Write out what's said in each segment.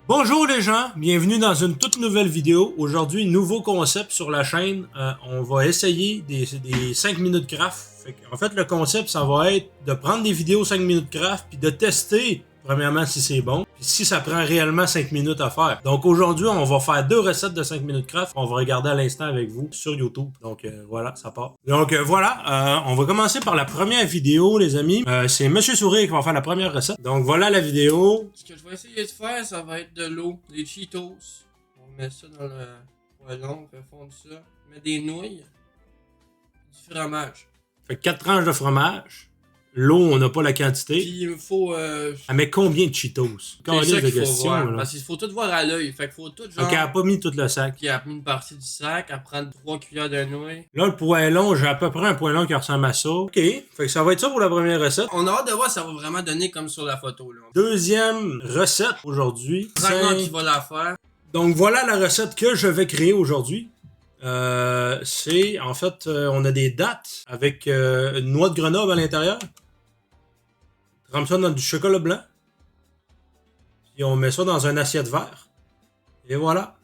Bonjour les gens, bienvenue dans une toute nouvelle vidéo. Aujourd'hui, nouveau concept sur la chaîne. On va essayer des 5 minutes craft. En fait, le concept, ça va être de prendre des vidéos 5 minutes craft puis de tester, premièrement, si c'est bon, puis si ça prend réellement 5 minutes à faire. Donc aujourd'hui, on va faire 2 recettes de 5 minutes craft. On va regarder à l'instant avec vous sur YouTube. Donc voilà, ça part. Donc voilà, on va commencer par la première vidéo, les amis. C'est Monsieur Sourire qui va faire la première recette. Donc voilà la vidéo. Ce que je vais essayer de faire, ça va être de l'eau, des Cheetos. On met ça dans le poêlon, on fait fondre ça. On met des nouilles, du fromage. Fait 4 tranches de fromage. L'eau, on n'a pas la quantité. Puis il me faut. Elle met combien de Cheetos? C'est ça qu'il faut question, voir. là. Parce qu'il faut tout voir à l'œil. Fait qu'il faut tout genre. Ok, elle n'a pas mis tout le sac. Puis elle a mis une partie du sac, elle prend 3 cuillères de nouilles. Là, le poêlon, j'ai à peu près un poêlon qui ressemble à ça. Ok, fait que ça va être ça pour la première recette. On a hâte de voir si ça va vraiment donner comme sur la photo là. Deuxième recette aujourd'hui. Franchement, qui va la faire. Donc voilà la recette que je vais créer aujourd'hui. C'est, en fait, on a des dattes avec une noix de Grenoble à l'intérieur. On trempe ça dans du chocolat blanc. Puis on met ça dans une assiette vert. Et voilà.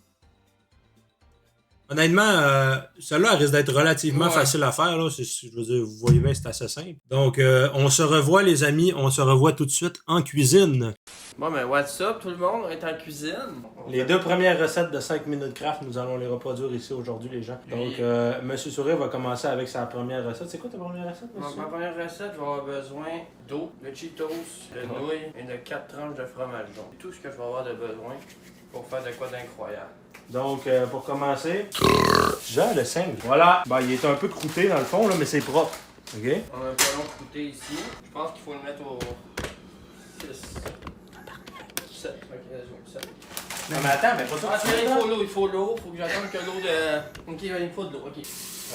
Honnêtement, celle-là risque d'être relativement facile à faire. Là. Je veux dire, vous voyez bien, c'est assez simple. Donc, on se revoit, les amis. On se revoit tout de suite en cuisine. Bon, ben, what's up, tout le monde? On est en cuisine. Les 2 premières recettes de 5 minutes craft, nous allons les reproduire ici aujourd'hui, les gens. Donc, Monsieur Sourire va commencer avec sa première recette. C'est quoi ta première recette, monsieur? Ma première recette, je vais avoir besoin d'eau, de Cheetos, de nouilles et de 4 tranches de fromage. Donc, c'est tout ce que je vais avoir de besoin pour faire de quoi d'incroyable. Donc, pour commencer, déjà le 5. Voilà. Ben, il est un peu croûté dans le fond, là, mais c'est propre. OK? On a un poêlon croûté ici. Je pense qu'il faut le mettre au 6. 7. Ok, let's go. 7. Non, mais attends, mais pas ça. Ah, c'est vrai, il faut l'eau. Faut que j'attende que l'eau de. Ok, il me faut de l'eau. Ok.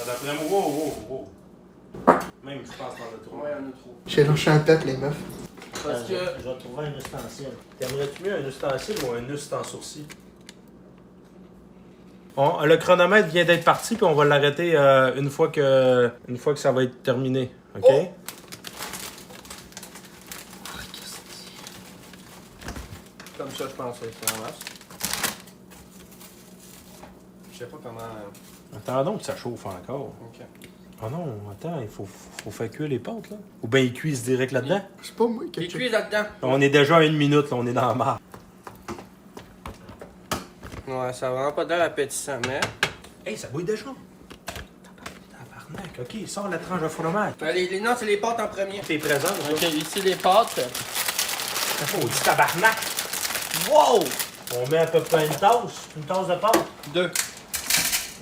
D'après moi, wow. Même, je pense qu'on en a trop. Ouais, on a trop. J'ai lâché un pet, les meufs. Parce que. Je vais trouver un ustensile. T'aimerais-tu mieux un ustensile ou un ustensile en sourcil? Bon, le chronomètre vient d'être parti, puis on va l'arrêter une fois que ça va être terminé. OK? Oh! Comme ça, je pense que ça marche. Je sais pas comment. Attendons que ça chauffe encore. Ok. Oh non, attends, il faut faire cuire les pâtes, là. Ou bien ils cuisent direct là-dedans. C'est pas moi qui ai Il cuit là-dedans. On est déjà à 1 minute, là, on est dans la marre. Ouais, ça a vraiment pas d'air appétissant, mais. Hey, ça bouille déjà. Tabarnak, OK, sors la tranche de fromage. Non, c'est les pâtes en premier. T'es présent, Ok, ici les pâtes. Oh, du tabarnak. Wow! On met à peu près une tasse de pâte. 2.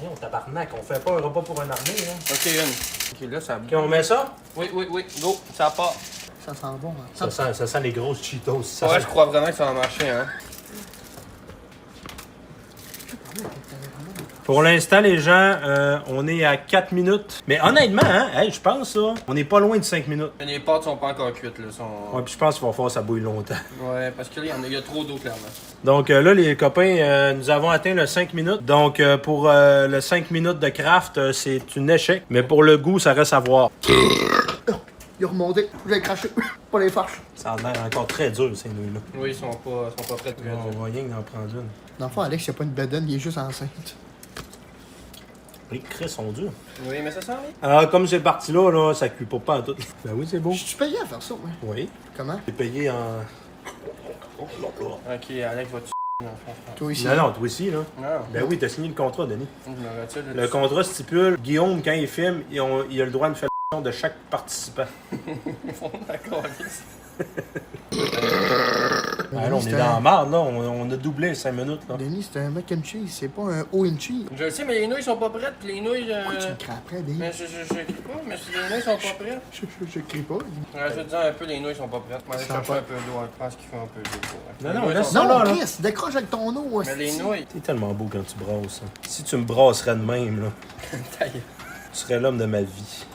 Non, tabarnak, on fait pas un repas pour une armée, là. Ok, une. Ok, là, ça. OK, on met ça? Oui, go, ça part. Ça sent bon, hein. Ça sent les grosses Cheetos. Ça Ouais, sent... je crois vraiment que ça va marcher, hein. Pour l'instant, les gens, on est à 4 minutes. Mais honnêtement, hein, hey, je pense, là, on n'est pas loin de 5 minutes. Mais les pâtes sont pas encore cuites, là. Ouais, puis je pense qu'il va falloir que ça bouille longtemps. Ouais, parce que là, il y a trop d'eau, clairement. Donc là, les copains, nous avons atteint le 5 minutes. Donc pour le 5 minutes de craft, c'est un échec. Mais pour le goût, ça reste à voir. Il a remonté, j'ai craché. Pas les farces. Ça a l'air encore très dur, ces nouilles-là. Oui, ils sont pas prêts de On va rien d'en prendre une. Dans le fond, Alex, il a pas une bedaine, il est juste enceinte. Les cris sont durs. Oui, mais ça sent bien. Alors, comme c'est parti là, ça cuit pas en tout. Ben oui, c'est beau. Je suis payé à faire ça, moi. Oui. Comment? J'ai payé en... Ok, Alex va dans le fond. Toi ici. Non, toi aussi, là. Non, Ben oui, t'as signé le contrat, Denis. je me retire de Le contrat stipule, Guillaume, quand il filme, il a le droit de faire la de chaque participant. D'accord, Ben là, on est dans la marde, là. On a doublé 5 minutes, là. Denis, c'est un mac and cheese, c'est pas un O and cheese. Je le sais, mais les nouilles sont pas prêtes. Les nouilles. Pourquoi tu me craperais, Denis? Mais je crie pas, mais si les nouilles sont pas prêtes. Je crie pas. Je vais te dire un peu, les nouilles sont pas prêtes. Je vais aller Ça chercher va. un peu d'eau. Je pense qu'il faut un peu d'eau. Non, non, Les nouilles laisse sont- ça. Non, là. Chris, décroche avec ton eau. Mais les nouilles. C'est tellement beau quand tu brasses, hein. Si tu me brasserais de même, là, Ta gueule. tu serais l'homme de ma vie.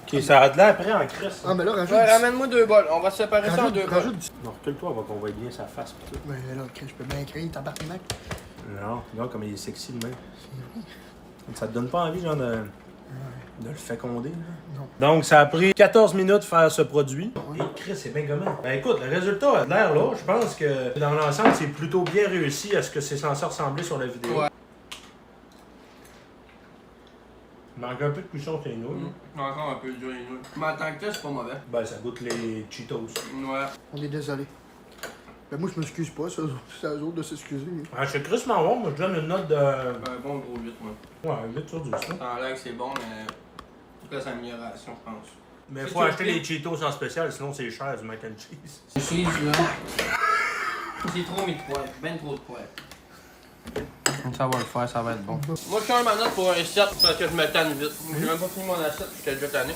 Ok, ça arrête là après en crisse. Ah, mais là, rajoute. Ouais, ramène-moi 2 bols. On va séparer ça en rajoute, 2 bols. rajoute du. Non, recule-toi, on va qu'on voit bien sa face pis tout. Mais là, Chris, je peux bien créer tabarnak. Non, regarde comme il est sexy de même. Ça te donne pas envie, genre, de De le féconder, là. Non. Donc, ça a pris 14 minutes de faire ce produit. Oui. Et Chris, c'est bien gommant. Ben écoute, le résultat a l'air là. Je pense que dans l'ensemble, c'est plutôt bien réussi à ce que c'est censé ressembler sur la vidéo. Ouais. Il manque un peu de cuisson sur les nouilles. Encore un peu dur les nouilles. Mais en tant que tel, c'est pas mauvais. Ben, ça goûte les Cheetos. Ouais. On est désolé. Ben moi je m'excuse pas, c'est à eux autres de s'excuser. Ah, je suis Chris Marron, moi je donne une note de. Un bon gros 8, moi. Ouais, 8 sur 10. Là. Ça a l'air que c'est bon, mais. Faut que c'est amélioration, je pense. Mais C'est faut sûr acheter que- les Cheetos en spécial, sinon c'est cher du mac and cheese. C'est cheese, là. C'est trop mis de poivre. Ben trop de poivre. Ça va le faire, ça va être bon. Moi, je change ma note pour un 7 parce que je me tanne vite. J'ai même pas fini mon assiette, j'étais déjà tanné.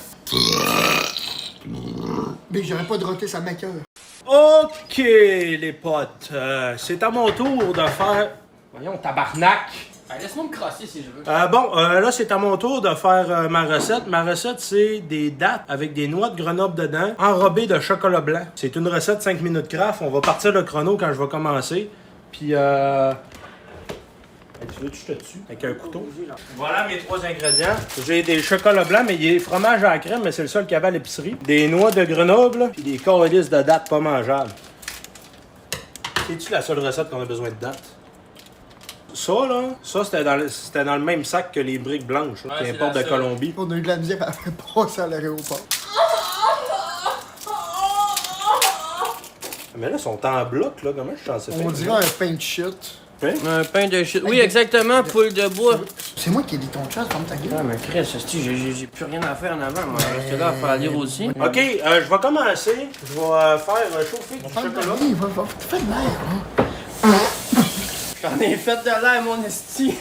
Mais j'aurais pas de roter sa maqueur. Ok, les potes, c'est à mon tour de faire. Voyons, tabarnak! Laisse-moi me crasser si je veux. Là, c'est à mon tour de faire ma recette. Ma recette, c'est des dattes avec des noix de Grenoble dedans, enrobées de chocolat blanc. C'est une recette 5 minutes craft. On va partir le chrono quand je vais commencer. Puis, tu veux que je te tue avec un couteau? Voilà mes 3 ingrédients. J'ai des chocolats blancs, mais il y a fromage à la crème, mais c'est le seul qu'il y avait à l'épicerie. Des noix de Grenoble, puis des colis de dattes pas mangeables. C'est-tu la seule recette qu'on a besoin de dattes? Ça, là, c'était dans le même sac que les briques blanches là, Ouais, qui c'est importent la de seule. Colombie. On a eu de la misère à faire passer à l'aéroport. Mais là, ils sont en bloc, là. Comment je suis censé faire? On dirait un pain de shit. Hein? Un pain de shit. Oui, exactement, poule de bois. C'est moi qui ai dit ton chat, ferme ta gueule. Ouais, mais Chris, j'ai plus rien à faire en avant. Moi, je reste là à faire lire aussi. Ok, je vais commencer. Je vais faire chauffer du chocolat. Oui, va, fais de l'air, hein. J'en ai fait de l'air, mon esti.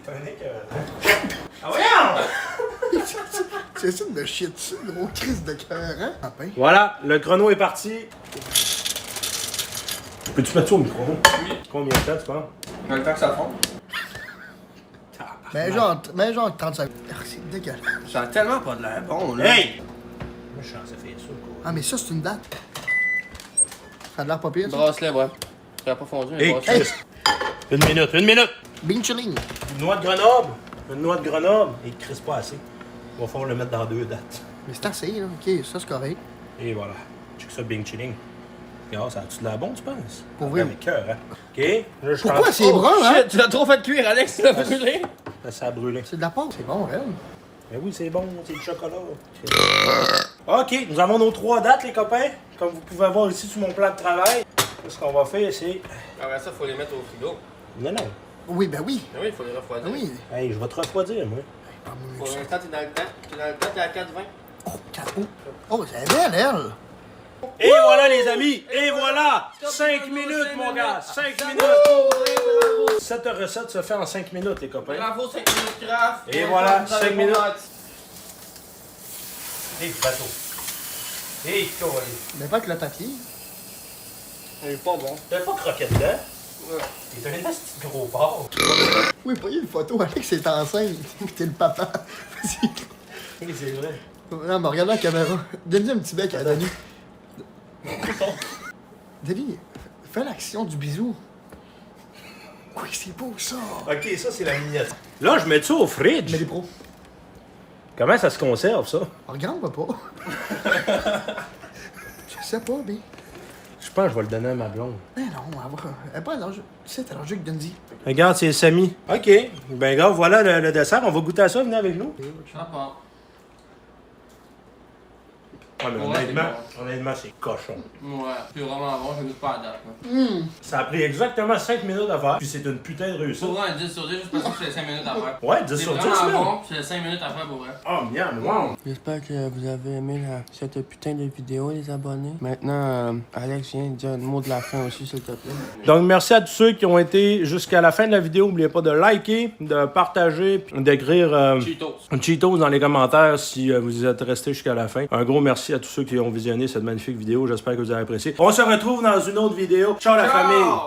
T'es un écœurant. Ah voyons! C'est ça de chier dessus, gros crise de cœur, hein? Un pain. Voilà, le chrono est parti. Peux-tu mettre ça au micro? Oui. Combien de temps, tu penses? Dans le temps que ça fond. Mais genre 35. Ah, c'est dégueulasse. Ça a tellement pas de l'air bon, là. Hey! Moi, je suis censé faire ça, quoi. Ah, mais ça, c'est une date. Ça a l'air pas pire, ça. Bracelet, ouais. Ça a pas fondu, un Hey, bracelet. Chris! Une minute! Bean chilling. Une noix de Grenoble! Une noix de Grenoble! Et Chris, pas assez. Il va falloir le mettre dans 2 dates. Mais c'est assez, là. Ok, ça, c'est correct. Et voilà. Check ça, Bing Chilling. Regarde, ça a-tu de la bonne, tu penses? Pour vrai. Avec cœur, hein? Ok. Là, je Pourquoi prends- c'est brun, hein? Shit, tu l'as trop fait cuire, Alex, tu l'as brûlé. Ça a brûlé. C'est de la pâte. C'est bon, Red. Mais oui, c'est bon, c'est du chocolat. Ok, nous avons nos 3 dates, les copains. Comme vous pouvez voir ici sur mon plan de travail. Ce qu'on va faire, c'est. Après ça, faut les mettre au frigo. Non, non. Oui, ben oui. Ah oui, il faut les refroidir. Ben oui. Hey, je vais te refroidir, moi. Pour l'instant, t'es dans le temps. T'es dans le temps, t'es à 4,20. Oh, oh, c'est belle, elle. Et voilà, les amis. Et voilà. 5 minutes, mon gars. 5 minutes. Cette recette se fait en 5 minutes, les copains. Bravo, 5 minutes craft. Et voilà, Vous avez 5 pas minutes. menti. Et bateau. Et colé. Mais pas avec le papier. Il est pas bon. T'as pas croqué dedans? Ouais. T'es un petit gros porc. Oui, pas une photo. Alex est enceinte. T'es le papa. Oui, c'est vrai. Non, mais regarde la caméra. Donne-lui un petit bec à Denis. Denis, fais l'action du bisou. Oui, c'est beau ça. Ok, ça, c'est la miniature. Là, je mets ça au fridge. Mais les pros. Comment ça se conserve, ça? Regarde-moi pas. Je sais pas, mais. Je pense que je vais le donner à ma blonde. Mais non, elle est pas allergique. C'est allergique, Dundee. Regarde, c'est Samy. OK. Ben, gars, voilà le dessert. On va goûter à ça. Venez avec nous. Ça part. Ah, mais Ouais, honnêtement, c'est cochon. Ouais, c'est vraiment bon, je goûte pas à date. Là. Ça a pris exactement 5 minutes à faire. Puis c'est une putain de réussite. Pour vrai, un 10 sur 10, juste parce que c'est 5 minutes à faire. Ouais, 10 C'est sur 10, vraiment là. bon, puis c'est 5 minutes à faire pour vrai. Oh, miam, wow. J'espère que vous avez aimé cette putain de vidéo, les abonnés. Maintenant, Alex vient de dire un mot de la fin aussi, s'il te plaît. Donc, merci à tous ceux qui ont été jusqu'à la fin de la vidéo. N'oubliez pas de liker, de partager, puis d'écrire Cheetos dans les commentaires si vous êtes restés jusqu'à la fin. Un gros merci à tous ceux qui ont visionné cette magnifique vidéo. J'espère que vous avez apprécié. On se retrouve dans une autre vidéo. Ciao la famille!